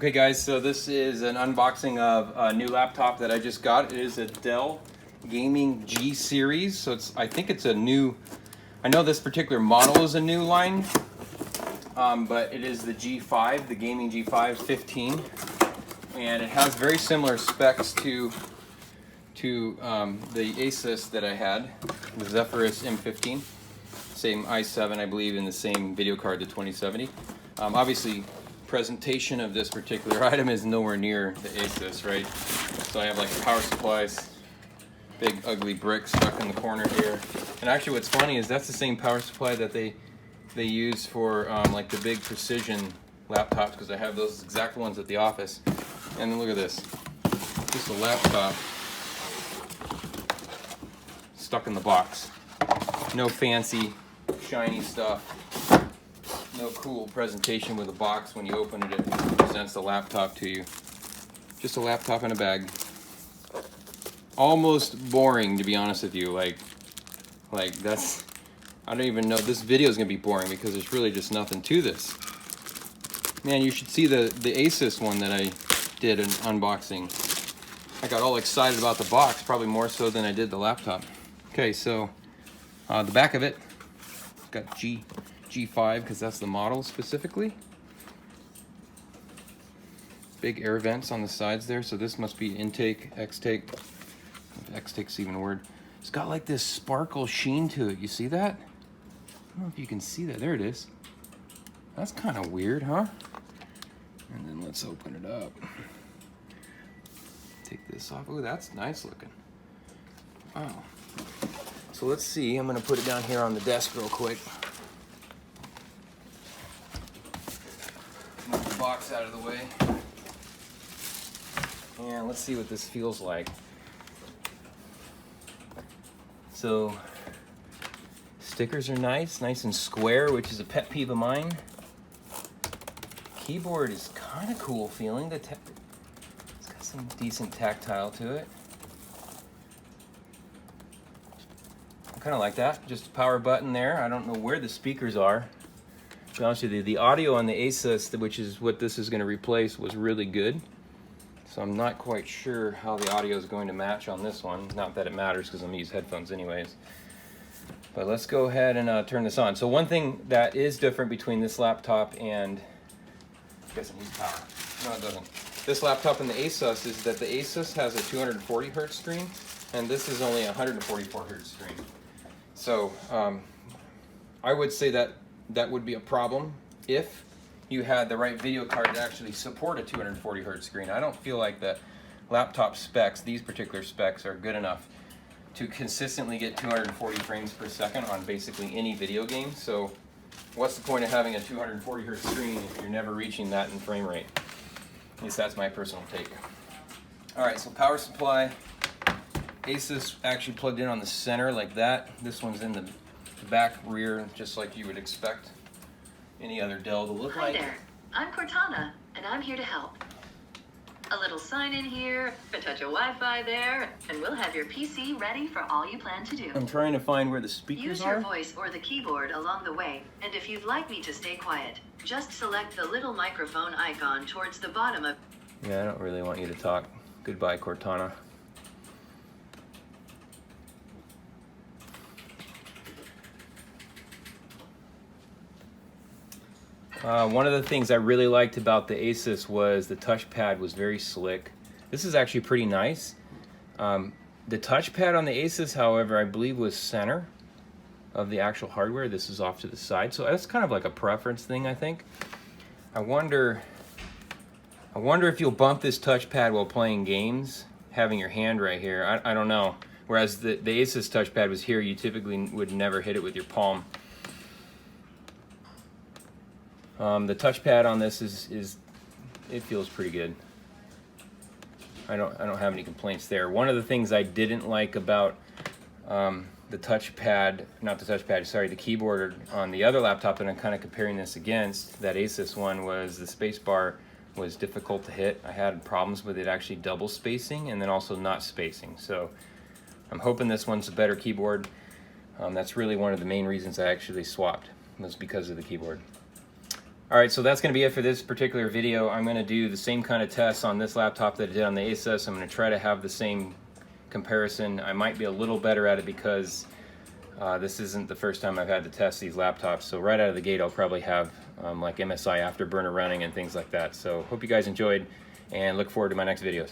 Okay guys, so this is an unboxing of a new laptop that I just got. It is a Dell Gaming G series. So I think it's a new, I know this particular model is a new line, but it is the G5, the Gaming G5 15. And it has very similar specs to the ASUS that I had, the Zephyrus M15. Same i7, I believe, in the same video card, the 2070. Obviously, presentation of this particular item is nowhere near the ASUS, right? So I have like power supplies, big ugly brick stuck in the corner here. And actually what's funny is that's the same power supply that they use for like the big precision laptops, because I have those exact ones at the office. And then look at this, just a laptop stuck in the box. No fancy, shiny stuff. No cool presentation with a box. When you open it, it presents the laptop to you. Just a laptop in a bag. Almost boring, to be honest with you. Like that's, I don't even know, this video is gonna be boring because there's really just nothing to this. Man, you should see the ASUS one that I did an unboxing. I got all excited about the box, probably more so than I did the laptop. Okay, so the back of it, it's got G5 because that's the model specifically. Big air vents on the sides there, so this must be intake, extake. If extake's even a word. It's got like this sparkle sheen to it. You see that? I don't know if you can see that. There it is. That's kind of weird, huh? And then let's open it up. Take this off. Oh, that's nice looking. Wow. So let's see. I'm gonna put it down here on the desk real quick. Move the box out of the way. And let's see what this feels like. So, stickers are nice and square, which is a pet peeve of mine. Keyboard is kind of cool feeling. It's got some decent tactile to it. I kind of like that. Just a power button there. I don't know where the speakers are. To be honest with you, the audio on the ASUS, which is what this is going to replace, was really good. So I'm not quite sure how the audio is going to match on this one. Not that it matters because I'm going to use headphones anyways. But let's go ahead and turn this on. So one thing that is different between this laptop and, I guess it needs power. No, it doesn't. This laptop and the ASUS is that the ASUS has a 240 hertz screen, and this is only a 144 hertz screen. So I would say that that would be a problem if you had the right video card to actually support a 240 hertz screen. I don't feel like the laptop specs, these particular specs, are good enough to consistently get 240 frames per second on basically any video game. So what's the point of having a 240 hertz screen if you're never reaching that in frame rate? At least that's my personal take. All right, so power supply. ASUS actually plugged in on the center like that. This one's in the back rear, just like you would expect any other Dell to look like. Hi there, I'm Cortana, and I'm here to help. A little sign in here, a touch of Wi-Fi there, and we'll have your PC ready for all you plan to do. I'm trying to find where the speakers Use are. your voice or the keyboard along the way, and if you'd like me to stay quiet, just select the little microphone icon towards the bottom of... Yeah, I don't really want you to talk. Goodbye, Cortana. One of the things I really liked about the ASUS was the touchpad was very slick. This is actually pretty nice. The touchpad on the ASUS, however, I believe was center of the actual hardware. This is off to the side, so that's kind of like a preference thing, I think. I wonder if you'll bump this touchpad while playing games, having your hand right here. I don't know. Whereas the ASUS touchpad was here, you typically would never hit it with your palm. The touchpad on this it feels pretty good. I don't have any complaints there. One of the things I didn't like about the touchpad, the keyboard on the other laptop that I'm kind of comparing this against, that ASUS one, was the space bar was difficult to hit. I had problems with it actually double spacing and then also not spacing. So I'm hoping this one's a better keyboard. That's really one of the main reasons I actually swapped, was because of the keyboard. All right, so that's going to be it for this particular video. I'm going to do the same kind of tests on this laptop that I did on the ASUS. I'm going to try to have the same comparison. I might be a little better at it because this isn't the first time I've had to test these laptops. So right out of the gate, I'll probably have like MSI Afterburner running and things like that. So hope you guys enjoyed and look forward to my next videos.